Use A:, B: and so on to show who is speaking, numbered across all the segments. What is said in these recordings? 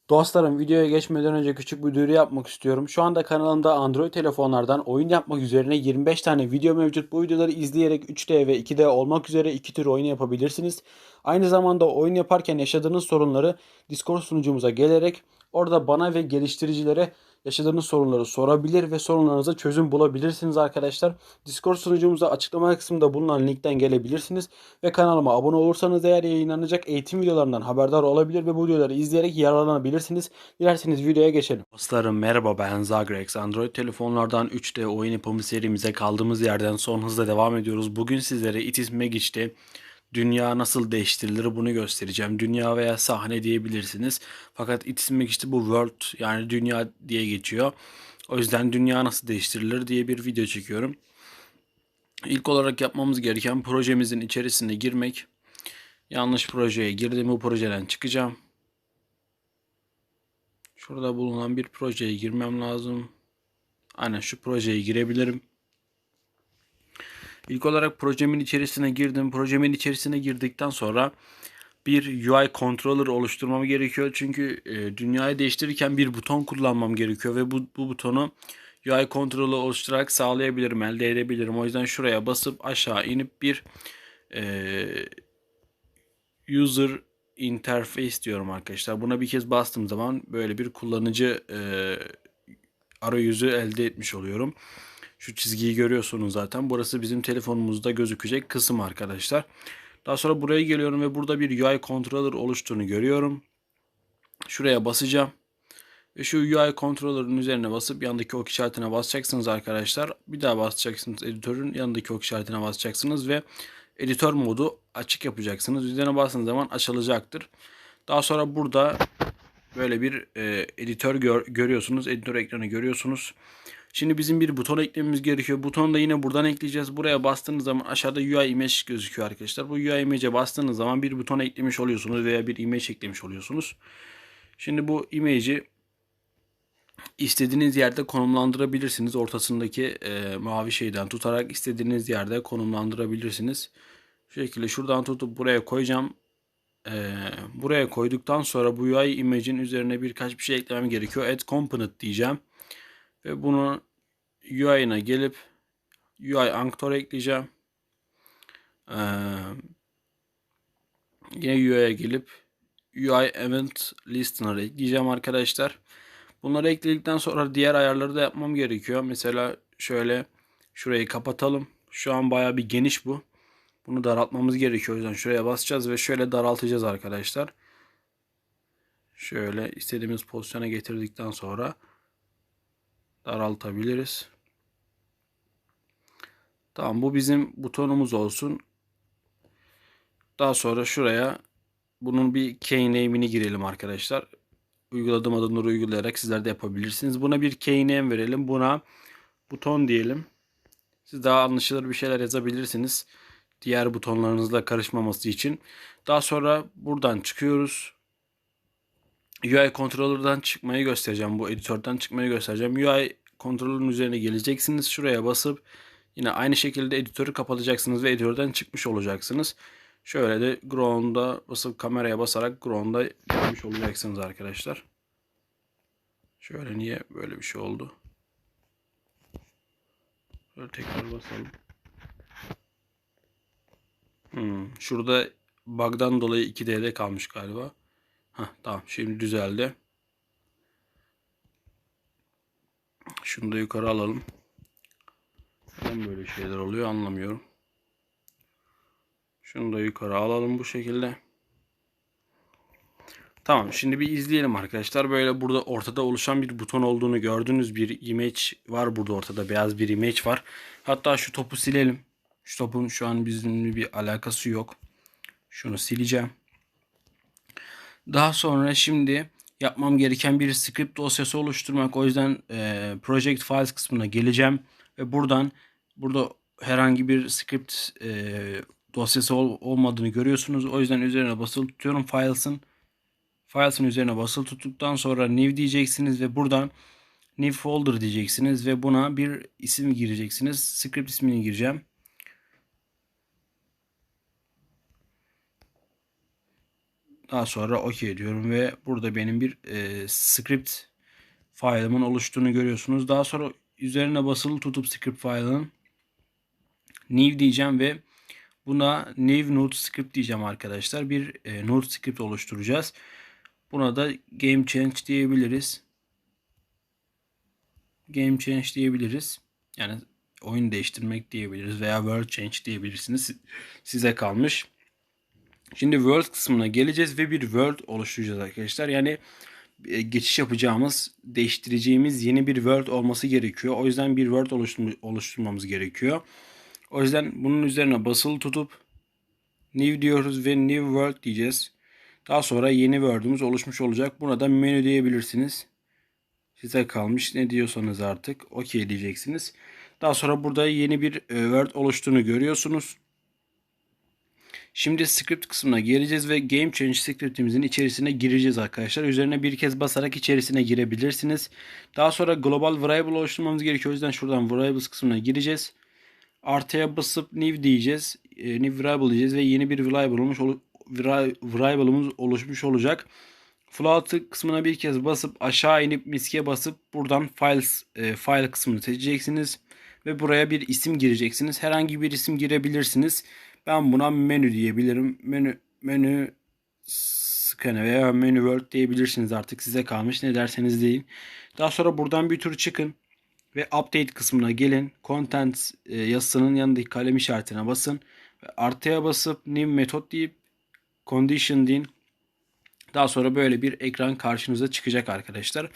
A: Dostlarım, videoya geçmeden önce küçük bir duyuru yapmak istiyorum. Şu anda kanalımda Android telefonlardan oyun yapmak üzerine 25 tane video mevcut. Bu videoları izleyerek 3D ve 2D olmak üzere iki tür oyun yapabilirsiniz. Aynı zamanda oyun yaparken yaşadığınız sorunları Discord sunucumuza gelerek orada bana ve geliştiricilere yaşadığınız sorunları sorabilir ve sorunlarınıza çözüm bulabilirsiniz arkadaşlar. Discord sunucumuza açıklama kısmında bulunan linkten gelebilirsiniz ve kanalıma abone olursanız eğer yayınlanacak eğitim videolarından haberdar olabilir ve bu videoları izleyerek yararlanabilirsiniz. Dilerseniz videoya geçelim. Dostlarım merhaba, ben Zagrex. Android telefonlardan 3D oyun yapımı serimize kaldığımız yerden son hızla devam ediyoruz. Bugün sizlere It is Magic'te dünya nasıl değiştirilir bunu göstereceğim. Dünya veya sahne diyebilirsiniz. Fakat It is Magic'te bu world, yani dünya diye geçiyor. O yüzden dünya nasıl değiştirilir diye bir video çekiyorum. İlk olarak yapmamız gereken projemizin içerisine girmek. Yanlış projeye girdim, bu projeden çıkacağım. Şurada bulunan bir projeye girmem lazım. Aynen şu projeye girebilirim. İlk olarak projemin içerisine girdim. Projemin içerisine girdikten sonra bir UI controller oluşturmam gerekiyor. Çünkü dünyayı değiştirirken bir buton kullanmam gerekiyor ve bu butonu UI controller oluşturarak sağlayabilirim, elde edebilirim. O yüzden şuraya basıp aşağı inip bir user interface diyorum arkadaşlar. Buna bir kez bastığım zaman böyle bir kullanıcı arayüzü elde etmiş oluyorum. Şu çizgiyi görüyorsunuz zaten. Burası bizim telefonumuzda gözükecek kısım arkadaşlar. Daha sonra buraya geliyorum ve burada bir UI controller oluştuğunu görüyorum. Şuraya basacağım. Ve şu UI controller'ın üzerine basıp yanındaki ok işaretine basacaksınız arkadaşlar. Bir daha basacaksınız, editörün yanındaki ok işaretine basacaksınız ve editör modu açık yapacaksınız. Üzerine bastığınız zaman açılacaktır. Daha sonra burada böyle bir editör görüyorsunuz. Editör ekranı görüyorsunuz. Şimdi bizim bir buton eklememiz gerekiyor. Butonu da yine buradan ekleyeceğiz. Buraya bastığınız zaman aşağıda UI image gözüküyor arkadaşlar. Bu UI image'e bastığınız zaman bir buton eklemiş oluyorsunuz veya bir image eklemiş oluyorsunuz. Şimdi bu image'i istediğiniz yerde konumlandırabilirsiniz. Ortasındaki mavi şeyden tutarak istediğiniz yerde konumlandırabilirsiniz. Şu şekilde şuradan tutup buraya koyacağım. Buraya koyduktan sonra bu UI image'in üzerine birkaç bir şey eklemem gerekiyor. Add component diyeceğim. Ve bunu UI'na gelip UI anchor ekleyeceğim. Yine UI'ye gelip UI event listener ekleyeceğim arkadaşlar. Bunları ekledikten sonra diğer ayarları da yapmam gerekiyor. Mesela şöyle şurayı kapatalım. Şu an baya bir geniş bu. Bunu daraltmamız gerekiyor. O yüzden şuraya basacağız ve şöyle daraltacağız arkadaşlar. Şöyle istediğimiz pozisyona getirdikten sonra daraltabiliriz. Tamam, bu bizim butonumuz olsun. Daha sonra şuraya bunun bir keyname'ini girelim arkadaşlar. Uyguladığım adımları uygulayarak sizler de yapabilirsiniz. Buna bir keyname verelim. Buna buton diyelim. Siz daha anlaşılır bir şeyler yazabilirsiniz. Diğer butonlarınızla karışmaması için. Daha sonra buradan çıkıyoruz. UI Controller'dan çıkmayı göstereceğim. Bu editörden çıkmayı göstereceğim. UI Controller'ın üzerine geleceksiniz. Şuraya basıp yine aynı şekilde editörü kapatacaksınız ve editörden çıkmış olacaksınız. Şöyle de Ground'a basıp kameraya basarak Ground'a gelmiş olacaksınız arkadaşlar. Şöyle, niye böyle bir şey oldu? Şöyle tekrar basalım. Şurada bug'dan dolayı 2D'de kalmış galiba. Tamam, şimdi düzeldi. Şunu da yukarı alalım. Neden böyle şeyler oluyor anlamıyorum. Şunu da yukarı alalım bu şekilde. Tamam, şimdi bir izleyelim arkadaşlar. Böyle burada ortada oluşan bir buton olduğunu gördüğünüz bir image var burada ortada. Beyaz bir image var. Hatta şu topu silelim. Şu topun şu an bizimle bir alakası yok. Şunu sileceğim. Daha sonra şimdi yapmam gereken bir script dosyası oluşturmak. O yüzden project files kısmına geleceğim. Ve burada herhangi bir script dosyası olmadığını görüyorsunuz. O yüzden üzerine basılı tutuyorum Files'ın üzerine basılı tuttuktan sonra new diyeceksiniz ve buradan new folder diyeceksiniz ve buna bir isim gireceksiniz. Script ismini gireceğim. Daha sonra OK diyorum ve burada benim bir script file'ımın oluştuğunu görüyorsunuz. Daha sonra üzerine basılı tutup script file'ın new diyeceğim ve buna new node script diyeceğim arkadaşlar. Bir node script oluşturacağız. Buna da game change diyebiliriz. Game change diyebiliriz. Yani oyun değiştirmek diyebiliriz veya world change diyebilirsiniz. Size kalmış. Şimdi world kısmına geleceğiz ve bir world oluşturacağız arkadaşlar. Yani geçiş yapacağımız, değiştireceğimiz yeni bir world olması gerekiyor. O yüzden bir world oluşturmamız gerekiyor. O yüzden bunun üzerine basılı tutup new diyoruz ve new world diyeceğiz. Daha sonra yeni world'umuz oluşmuş olacak. Buna da menü diyebilirsiniz. Size kalmış, ne diyorsanız artık OK diyeceksiniz. Daha sonra burada yeni bir Word oluştuğunu görüyorsunuz. Şimdi script kısmına geleceğiz ve game change scriptimizin içerisine gireceğiz arkadaşlar. Üzerine bir kez basarak içerisine girebilirsiniz. Daha sonra global variable oluşturmamız gerekiyor. O yüzden şuradan variables kısmına gireceğiz. Artıya basıp new diyeceğiz. New variable diyeceğiz ve yeni bir variable'ımız oluşmuş olacak. Float kısmına bir kez basıp aşağı inip miske basıp buradan file kısmını seçeceksiniz ve buraya bir isim gireceksiniz. Herhangi bir isim girebilirsiniz. Ben buna menü diyebilirim. Menü scanner veya menü world diyebilirsiniz, artık size kalmış. Ne derseniz deyin. Daha sonra buradan bir tur çıkın ve update kısmına gelin. Content yazısının yanındaki kalem işaretine basın ve artıya basıp new method deyip condition deyin. Daha sonra böyle bir ekran karşınıza çıkacak arkadaşlar.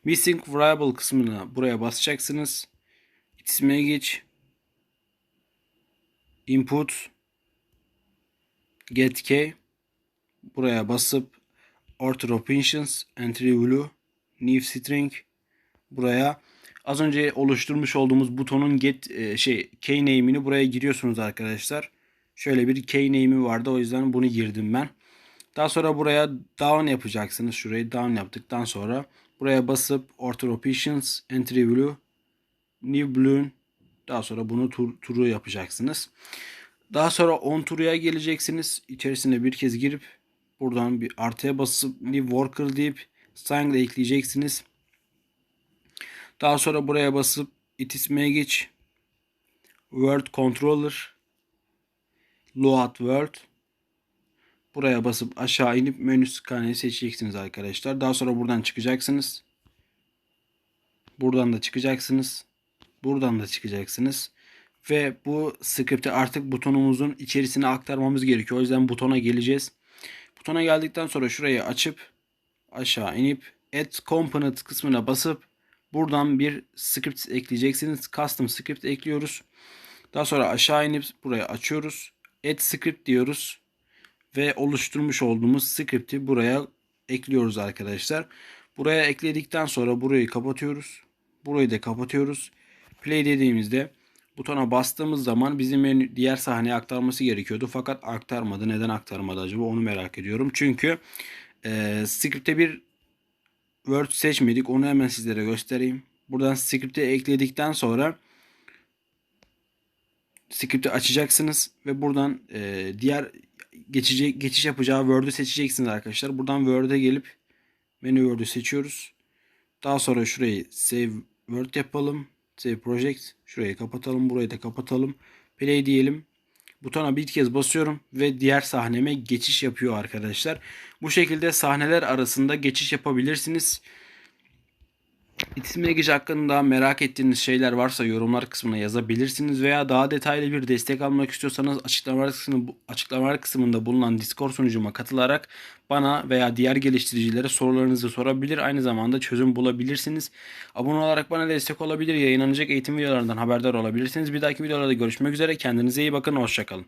A: Missing variable kısmına buraya basacaksınız. İsmine geç. Input. Get key. Buraya basıp order options. Entry value. New string. Buraya az önce oluşturmuş olduğumuz butonun key name'ini buraya giriyorsunuz arkadaşlar. Şöyle bir key name'i vardı, o yüzden bunu girdim ben. Daha sonra buraya down yapacaksınız. Şurayı down yaptıktan sonra buraya basıp order options, entry blue, new balloon. Daha sonra bunu turu yapacaksınız. Daha sonra on turuya geleceksiniz. İçerisine bir kez girip buradan bir artıya basıp new worker deyip string ile ekleyeceksiniz. Daha sonra buraya basıp it ismine geç. World controller, load world. Buraya basıp aşağı inip menü scanner'ı seçeceksiniz arkadaşlar. Daha sonra buradan çıkacaksınız. Buradan da çıkacaksınız. Buradan da çıkacaksınız. Ve bu script'i artık butonumuzun içerisine aktarmamız gerekiyor. O yüzden butona geleceğiz. Butona geldikten sonra şurayı açıp aşağı inip add component kısmına basıp buradan bir script ekleyeceksiniz. Custom script ekliyoruz. Daha sonra aşağı inip burayı açıyoruz. Add script diyoruz. Ve oluşturmuş olduğumuz script'i buraya ekliyoruz arkadaşlar. Buraya ekledikten sonra burayı kapatıyoruz. Burayı da kapatıyoruz. Play dediğimizde butona bastığımız zaman bizim diğer sahneye aktarması gerekiyordu. Fakat aktarmadı. Neden aktarmadı acaba, onu merak ediyorum. Çünkü script'e bir word seçmedik. Onu hemen sizlere göstereyim. Buradan script'e ekledikten sonra script'i açacaksınız ve buradan diğer geçiş yapacağı Word'ü seçeceksiniz arkadaşlar. Buradan Word'e gelip menü Word'ü seçiyoruz. Daha sonra şurayı Save Word yapalım. Save Project. Şurayı kapatalım. Burayı da kapatalım. Play diyelim. Butona bir kez basıyorum ve diğer sahneme geçiş yapıyor arkadaşlar. Bu şekilde sahneler arasında geçiş yapabilirsiniz. İletişim ilgisi hakkında merak ettiğiniz şeyler varsa yorumlar kısmına yazabilirsiniz veya daha detaylı bir destek almak istiyorsanız açıklamalar kısmında bulunan Discord sunucuma katılarak bana veya diğer geliştiricilere sorularınızı sorabilir, aynı zamanda çözüm bulabilirsiniz. Abone olarak bana destek olabilir, yayınlanacak eğitim videolarından haberdar olabilirsiniz. Bir dahaki videolarda görüşmek üzere, kendinize iyi bakın, hoşçakalın.